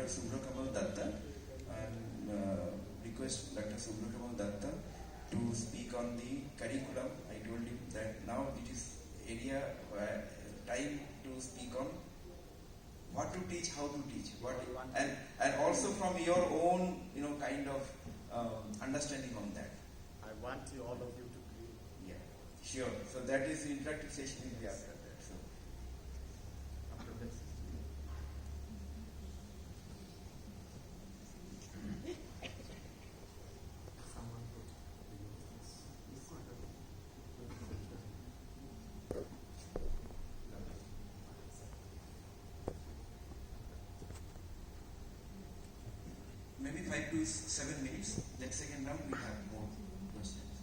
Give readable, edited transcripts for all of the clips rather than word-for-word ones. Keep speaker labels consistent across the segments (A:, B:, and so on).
A: Suvrokamal Dutta and request Dr. Suvrokamal Dutta to speak on the curriculum. I told him that now it is area time to speak on what to teach, how to teach, and also from your own kind of understanding on that.
B: I want all of you to be.
A: Yeah, sure. So that is the interactive session will be after that. So
B: After this.
A: maybe 5 to 7 minutes. That second round we have more questions.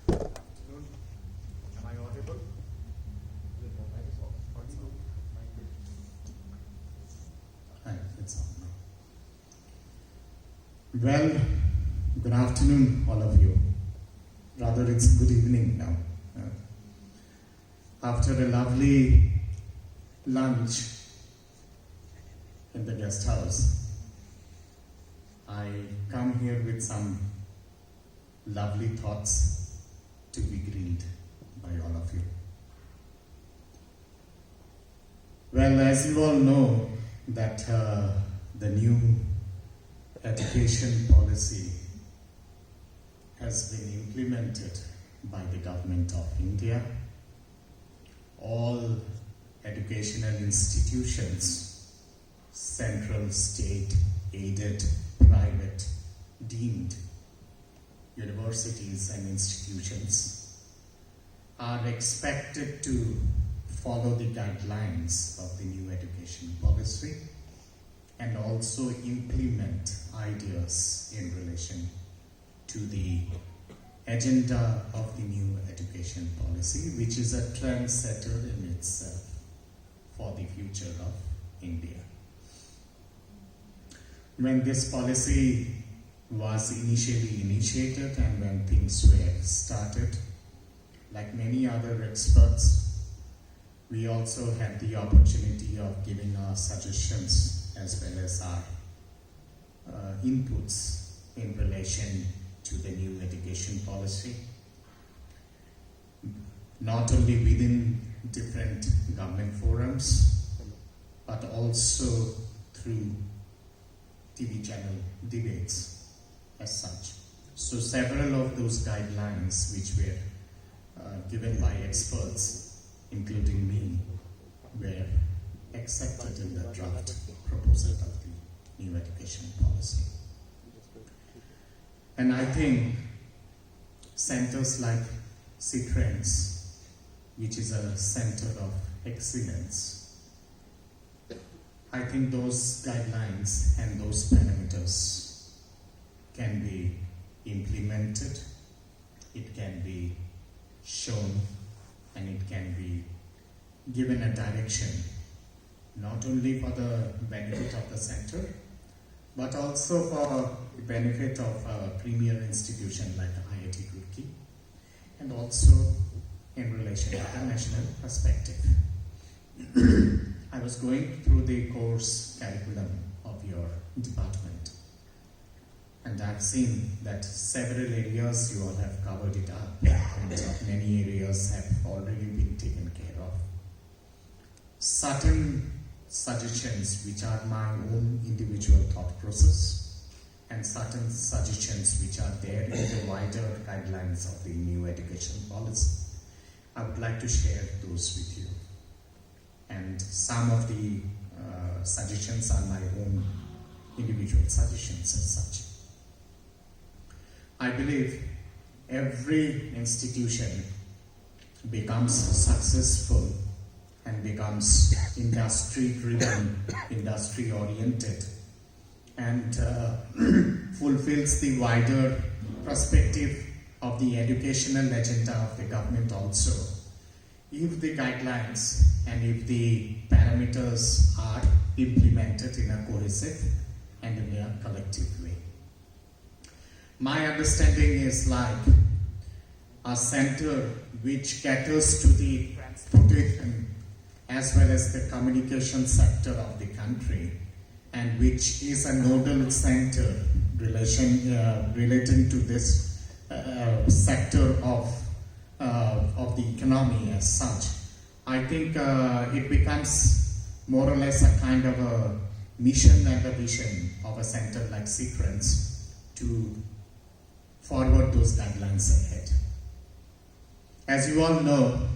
B: Am I audible?
C: Hi, it's on now. Well, good afternoon, all of you. Rather, it's good evening now. After a lovely lunch in the guest house, I come here with some lovely thoughts to be grilled by all of you. Well, as you all know, that the new education policy has been implemented by the government of India. All educational institutions, central, state, aided, private, deemed universities and institutions are expected to follow the guidelines of the new education policy and also implement ideas in relation to the agenda of the new education policy, which is a trendsetter in itself for the future of India. When this policy was initially initiated and when things were started, like many other experts, we also had the opportunity of giving our suggestions as well as our inputs in relation to the new education policy, not only within different government forums, but also through TV channel debates as such. So several of those guidelines which were given by experts, including me, were accepted in the draft proposal of the new education policy. And I think centers like CITRENS, which is a center of excellence, I think those guidelines and those parameters can be implemented, it can be shown, and it can be given a direction, not only for the benefit of the center, but also for the benefit of a premier institution like IIT Roorkee, and also in relation to the national perspective. I was going through the course curriculum of your department, and I've seen that several areas you all have covered it up, and many areas have already been taken care of. Certain suggestions which are my own individual thought process, and certain suggestions which are there in the wider guidelines of the new education policy, I would like to share those with you. And some of the suggestions are my own individual suggestions as such. I believe every institution becomes successful and becomes industry-driven, industry-oriented, and fulfills the wider perspective of the educational agenda of the government also, if the guidelines and if the parameters are implemented in a cohesive and in a collective way. My understanding is like a center which caters to the transportation as well as the communication sector of the country, and which is a nodal center relating to this sector of the economy as such. I think it becomes more or less a kind of a mission and a vision of a center like Sequence to forward those guidelines ahead. As you all know,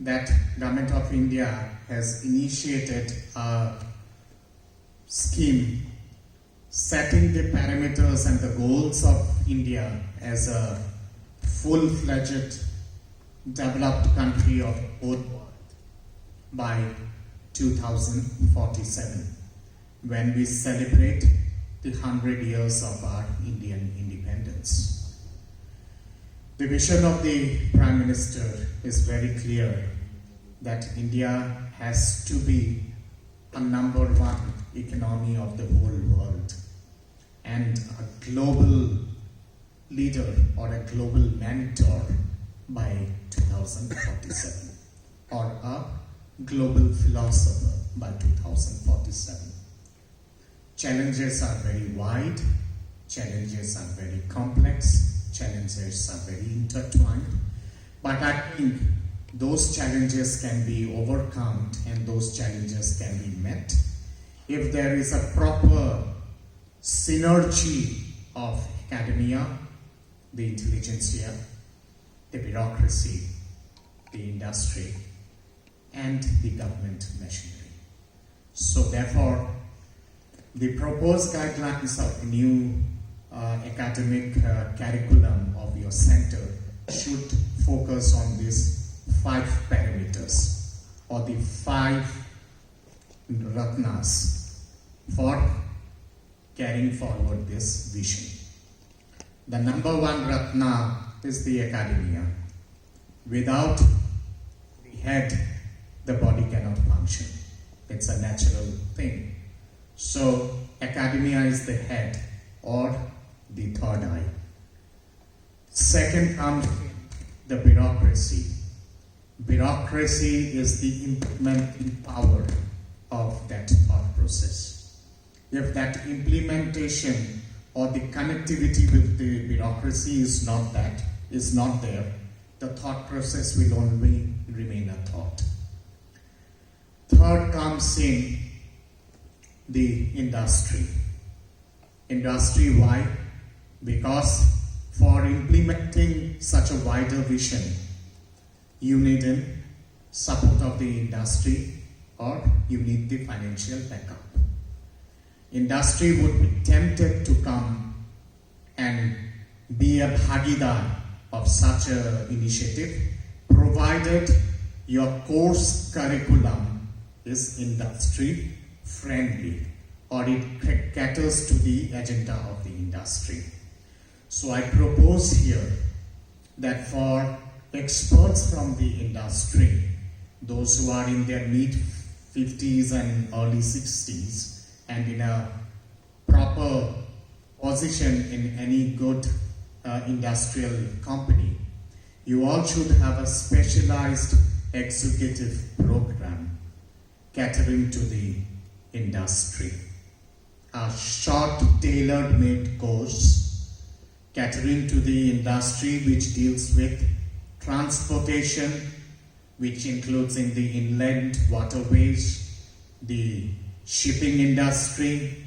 C: that Government of India has initiated a scheme setting the parameters and the goals of India as a full-fledged developed country of both by 2047, when we celebrate the 100 years of our Indian independence. The vision of the Prime Minister is very clear that India has to be a number one economy of the whole world and a global leader or a global mentor by 2047, or a global philosopher by 2047. Challenges are very wide, challenges are very complex, challenges are very intertwined, but I think those challenges can be overcome and those challenges can be met if there is a proper synergy of academia, the intelligentsia, the bureaucracy, the industry, and the government machinery. So therefore, the proposed guidelines of new academic curriculum of your center should focus on these 5 parameters or the 5 ratnas for carrying forward this vision. The number 1 ratna is the academia. Without the head, the body cannot function. It's a natural thing. So academia is the head or the third eye. Second comes the bureaucracy. Bureaucracy is the implementing power of that thought process. If that implementation or the connectivity with the bureaucracy is not there, the thought process will only remain a thought. Third comes in the industry. Industry, why? Because for implementing such a wider vision, you need the support of the industry or you need the financial backup. Industry would be tempted to come and be a bhagidar of such an initiative, provided your course curriculum is industry friendly or it caters to the agenda of the industry. So I propose here that for experts from the industry, those who are in their mid-50s and early 60s and in a proper position in any good industrial company, you all should have a specialized executive program catering to the industry. A short tailor-made course catering to the industry which deals with transportation, which includes in the inland waterways, the shipping industry,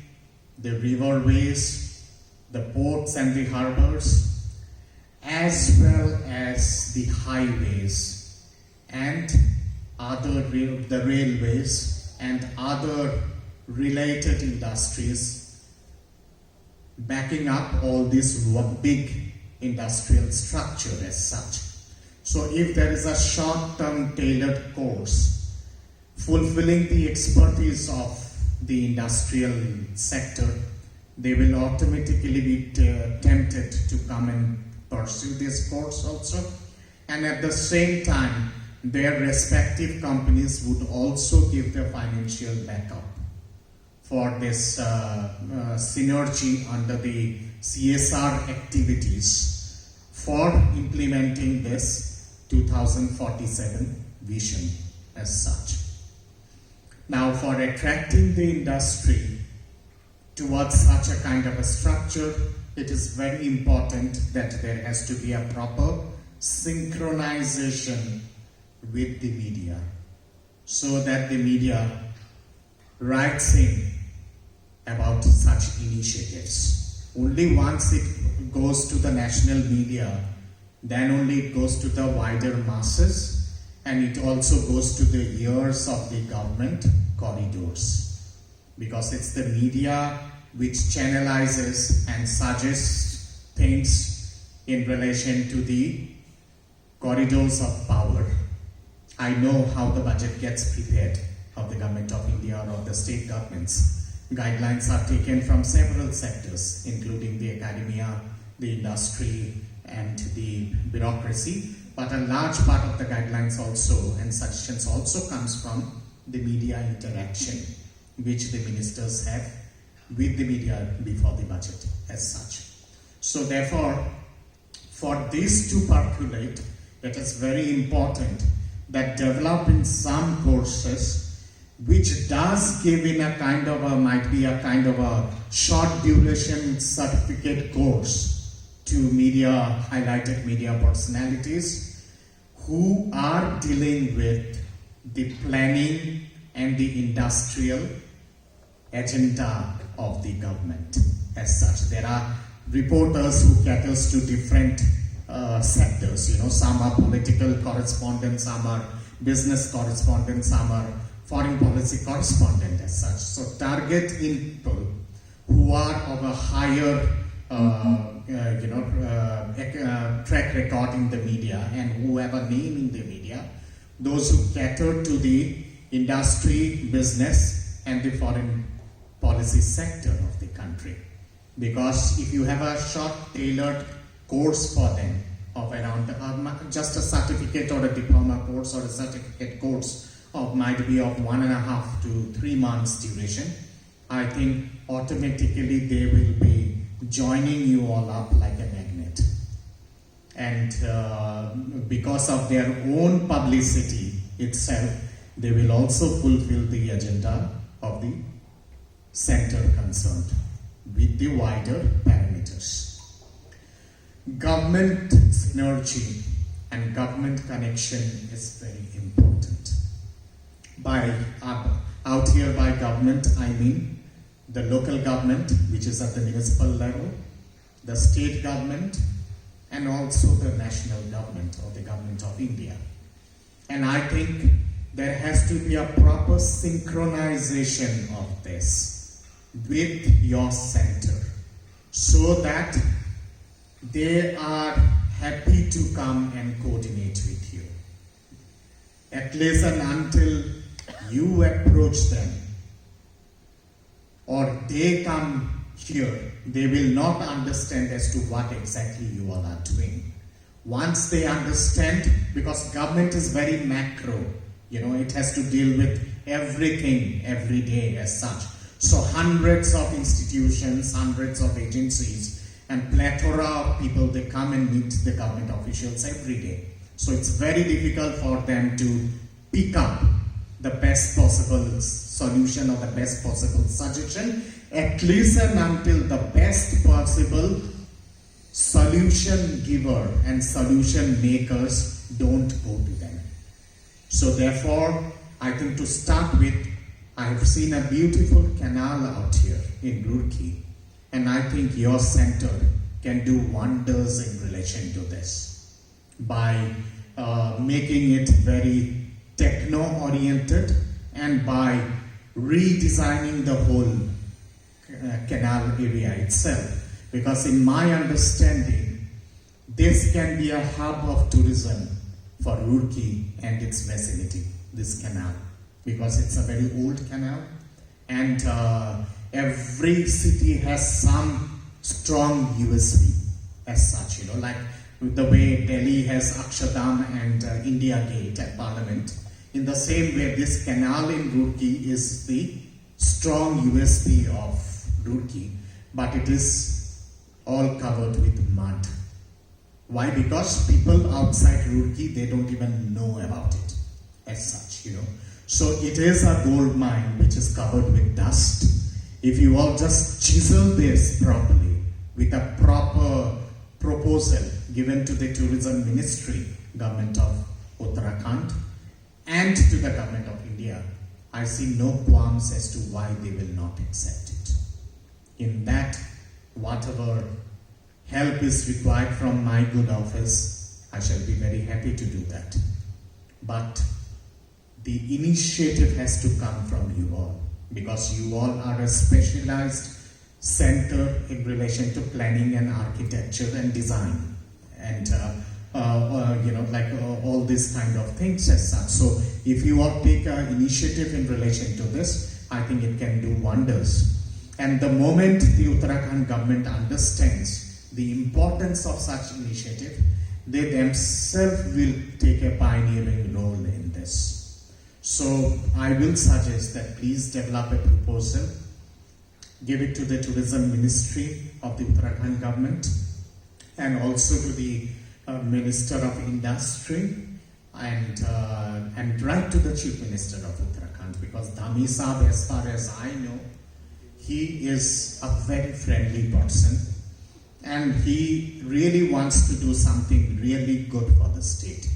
C: the riverways, the ports and the harbors, as well as the highways and the railways and other related industries, backing up all this one big industrial structure as such. So if there is a short-term tailored course fulfilling the expertise of the industrial sector, they will automatically be tempted to come and pursue this course also. And at the same time, their respective companies would also give their financial backup for this synergy under the CSR activities for implementing this 2047 vision as such. Now, for attracting the industry towards such a kind of a structure, it is very important that there has to be a proper synchronization with the media, so that the media writes in about such initiatives. Only once it goes to the national media, then only it goes to the wider masses, and it also goes to the ears of the government corridors, because it's the media which channelizes and suggests things in relation to the corridors of power. I know how the budget gets prepared of the government of India or of the state governments. Guidelines are taken from several sectors, including the academia, the industry, and the bureaucracy. But a large part of the guidelines also and suggestions also comes from the media interaction, which the ministers have with the media before the budget as such. So therefore, for this to percolate, it is very important that developing some courses which does give in a kind of a, might be a kind of a short duration certificate course to media, highlighted media personalities who are dealing with the planning and the industrial agenda of the government as such. There are reporters who caters to different sectors, some are political correspondents, some are business correspondents, some are foreign policy correspondent as such. So target in people who are of a higher track record in the media and who have a name in the media, those who cater to the industry, business and the foreign policy sector of the country. Because if you have a short tailored course for them of around just a certificate or a diploma course or a certificate course of might be of 1.5 to 3 months duration, I think automatically they will be joining you all up like a magnet. And because of their own publicity itself, they will also fulfill the agenda of the center concerned with the wider parameters. Government synergy and government connection is very important. Out here by government, I mean the local government, which is at the municipal level, the state government, and also the national government or the government of India. And I think there has to be a proper synchronization of this with your center, so that they are happy to come and coordinate with you. At least and until you approach them or they come here, they will not understand as to what exactly you all are doing. Once they understand, because government is very macro, it has to deal with everything every day as such. So hundreds of institutions, hundreds of agencies, and plethora of people, they come and meet the government officials every day. So it's very difficult for them to pick up the best possible solution or the best possible suggestion, at least and until the best possible solution giver and solution makers don't go to them. So therefore, I think to start with, I have seen a beautiful canal out here in Roorkee, and I think your center can do wonders in relation to this by making it very techno-oriented and by redesigning the whole canal area itself. Because in my understanding, this can be a hub of tourism for Roorkee and its vicinity, this canal, because it's a very old canal, and every city has some strong USP as such, like the way Delhi has Akshardham and India Gate at Parliament. In the same way, this canal in Roorkee is the strong USP of Roorkee, but it is all covered with mud. Why? Because people outside Roorkee, they don't even know about it as such, So it is a gold mine which is covered with dust. If you all just chisel this properly with a proper proposal given to the Tourism Ministry, Government of Uttarakhand, and to the Government of India, I see no qualms as to why they will not accept it. In that, whatever help is required from my good office, I shall be very happy to do that. But the initiative has to come from you all, because you all are a specialized center in relation to planning and architecture and design, and all these kind of things as such. So if you all take an initiative in relation to this, I think it can do wonders. And the moment the Uttarakhand government understands the importance of such initiative, they themselves will take a pioneering role in this. So I will suggest that please develop a proposal, give it to the Tourism Ministry of the Uttarakhand government, and also to the Minister of Industry, and write to the Chief Minister of Uttarakhand, because Dhami Saab, as far as I know, he is a very friendly person, and he really wants to do something really good for the state.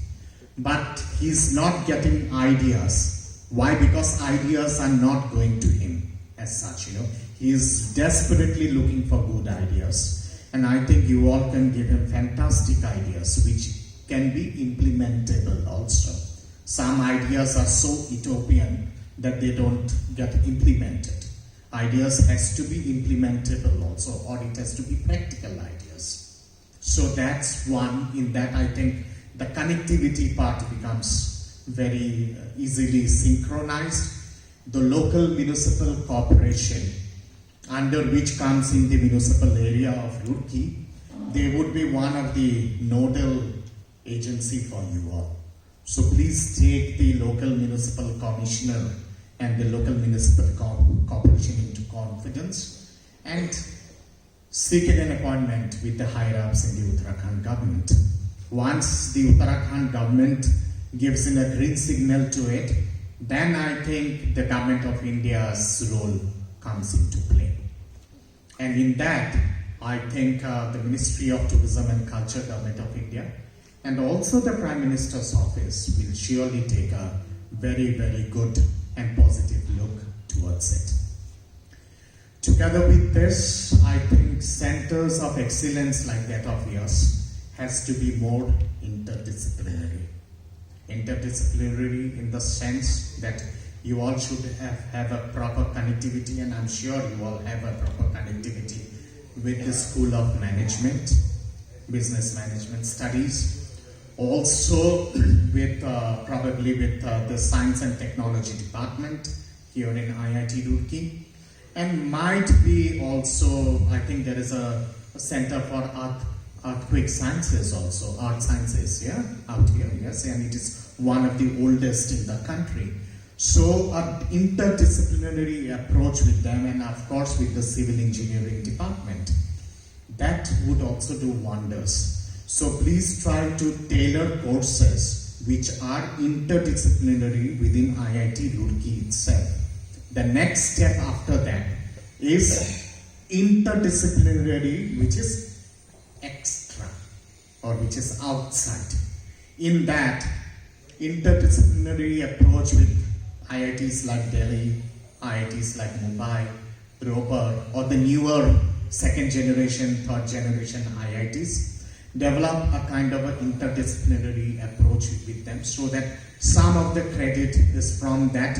C: But he's not getting ideas. Why? Because ideas are not going to him as such, He is desperately looking for good ideas. And I think you all can give him fantastic ideas which can be implementable also. Some ideas are so utopian that they don't get implemented. Ideas has to be implementable also, or it has to be practical ideas. So that's one. In that, I think the connectivity part becomes very easily synchronized. The local municipal corporation, under which comes in the municipal area of Roorkee, they would be one of the nodal agency for you all. So please take the local municipal commissioner and the local municipal corporation into confidence and seek an appointment with the higher-ups in the Uttarakhand government. Once the Uttarakhand government gives in a green signal to it, then I think the Government of India's role comes into play. And in that, I think the Ministry of Tourism and Culture, Government of India, and also the Prime Minister's office will surely take a very, very good and positive look towards it. Together with this, I think centers of excellence like that of yours has to be more interdisciplinary. Interdisciplinary in the sense that you all should have a proper connectivity, and I'm sure you all have a proper connectivity with the School of Management, Business Management Studies, also with probably with the Science and Technology Department here in IIT Roorkee, and might be also, I think there is a Center for Earthquake Sciences also, Art Sciences, out here, yes, and it is one of the oldest in the country. So an interdisciplinary approach with them, and of course with the Civil Engineering Department, that would also do wonders. So please try to tailor courses which are interdisciplinary within IIT Roorkee itself. The next step after that is interdisciplinary, which is extra or which is outside. In that interdisciplinary approach with IITs like Delhi, IITs like Mumbai, Roorkee, or the newer second generation, third generation IITs, develop a kind of an interdisciplinary approach with them so that some of the credit is from that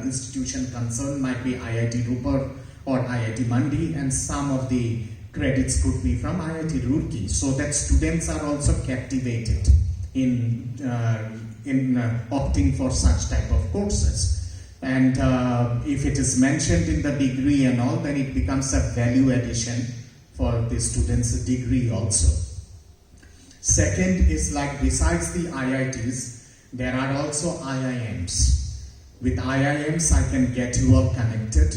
C: institution concerned, might be IIT Roorkee or IIT Mandi, and some of the credits could be from IIT Roorkee, so that students are also captivated in opting for such type of courses. And if it is mentioned in the degree and all, then it becomes a value addition for the student's degree also. Second is, like, besides the IITs, there are also IIMs. With IIMs, I can get you all connected,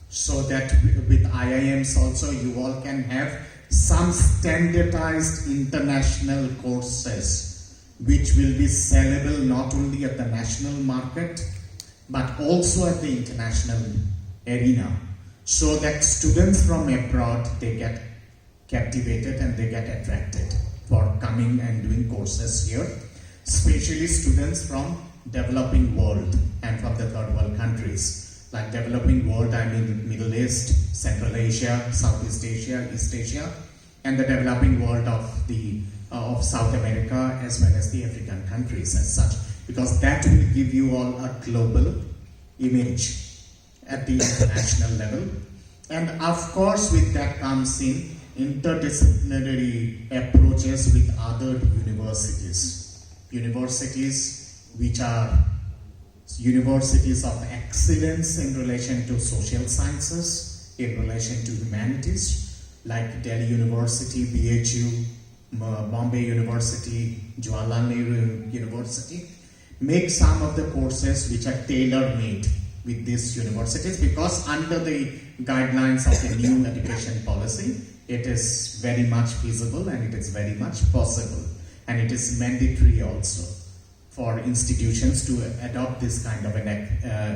C: so that with IIMs also you all can have some standardized international courses which will be sellable not only at the national market but also at the international arena, so that students from abroad, they get captivated and they get attracted for coming and doing courses here, especially students from developing world and from the third world countries. Like developing world, I mean Middle East, Central Asia, Southeast Asia, East Asia, and the developing world of South America as well as the African countries as such, because that will give you all a global image at the international level. And of course with that comes in interdisciplinary approaches with other universities which are universities of excellence in relation to social sciences, in relation to humanities, like Delhi University, BHU, Bombay University, Jawaharlal Nehru University, make some of the courses which are tailor-made with these universities, because under the guidelines of the new education policy, it is very much feasible and it is very much possible, and it is mandatory also for institutions to adopt this kind of an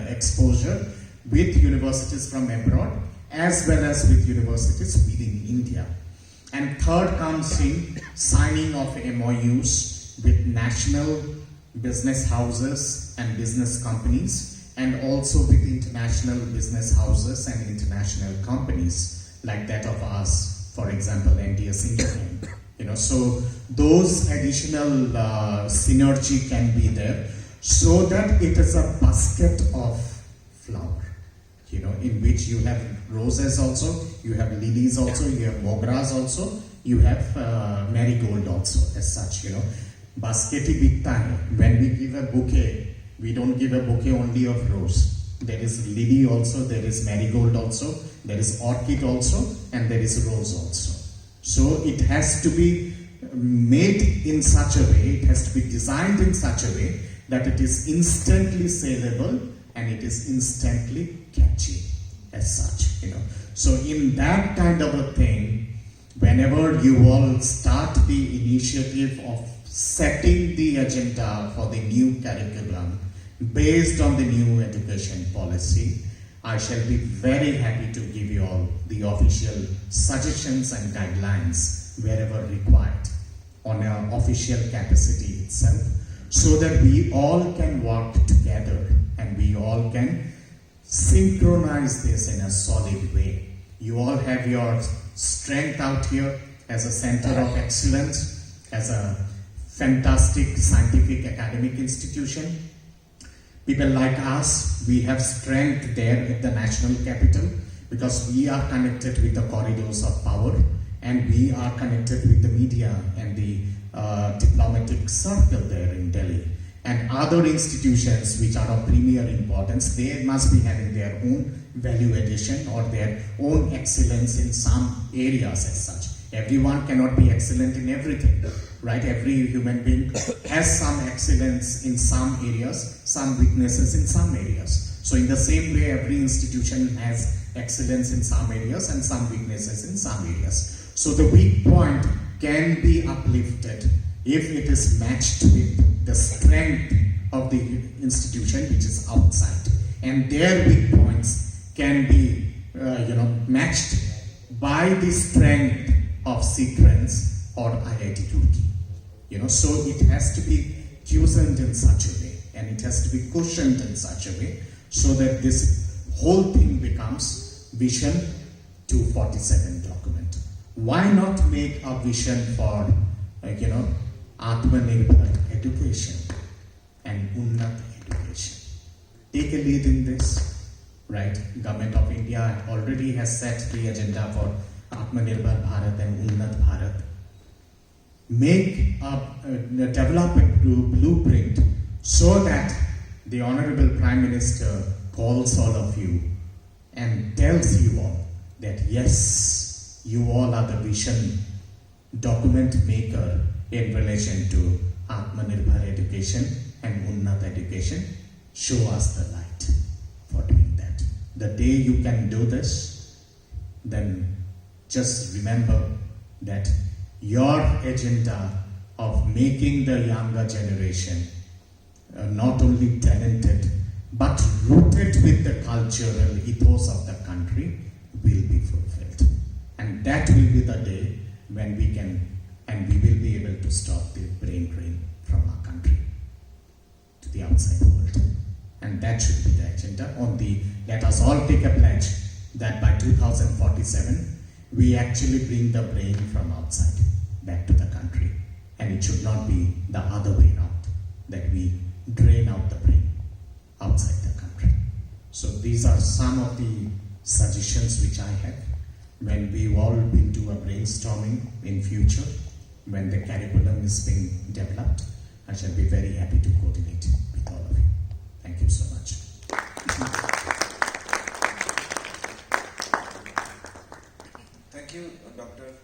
C: exposure with universities from abroad as well as with universities within India. And third comes in signing of MOUs with national business houses and business companies, and also with international business houses and international companies like that of us, for example, NDS Interbank. So those additional synergy can be there, so that it is a basket of flower, in which you have roses also, you have lilies also, you have mogras also, you have marigold also as such, Basket hi bikta hai. When we give a bouquet, we don't give a bouquet only of rose. There is lily also, there is marigold also, there is orchid also, and there is rose also. So it has to be made in such a way, it has to be designed in such a way that it is instantly saleable and it is instantly catchy as such, So in that kind of a thing, whenever you all start the initiative of setting the agenda for the new curriculum based on the new education policy, I shall be very happy to give you all the official suggestions and guidelines wherever required on our official capacity itself, so that we all can work together and we all can synchronize this in a solid way. You all have your strength out here as a center of excellence, as a fantastic scientific academic institution. People like us, we have strength there at the national capital because we are connected with the corridors of power, and we are connected with the media and the diplomatic circle there in Delhi. And other institutions which are of premier importance, they must be having their own value addition or their own excellence in some areas as such. Everyone cannot be excellent in everything, right? Every human being has some excellence in some areas, some weaknesses in some areas. So in the same way, every institution has excellence in some areas and some weaknesses in some areas. So the weak point can be uplifted if it is matched with the strength of the institution which is outside. And their weak points can be matched by the strength of sequence or IIT Roorkee. So it has to be cushioned in such a way, and it has to be cushioned in such a way, so that this whole thing becomes Vision 247 document. Why not make a vision for, Atmanirbhar education and Unnat education? Take a lead in this, right? Government of India already has set the agenda for Atmanirbhar Bharat and Unnat Bharat. Develop a blueprint so that the Honorable Prime Minister calls all of you and tells you all that yes, you all are the vision document maker in relation to Atmanirbhar education and Unnat education. Show us the light for doing that. The day you can do this, then just remember that your agenda of making the younger generation not only talented but rooted with the cultural ethos of the country will be fulfilled. And that will be the day when we can and we will be able to stop the brain drain from our country to the outside world. And that should be the agenda. Let us all take a pledge that by 2047 we actually bring the brain from outside back to the country. And it should not be the other way around, that we drain out the brain outside the country. So these are some of the suggestions which I have. When we all will do a brainstorming in future, when the curriculum is being developed, I shall be very happy to coordinate with all of you. Thank you so much.
A: Thank you, Dr.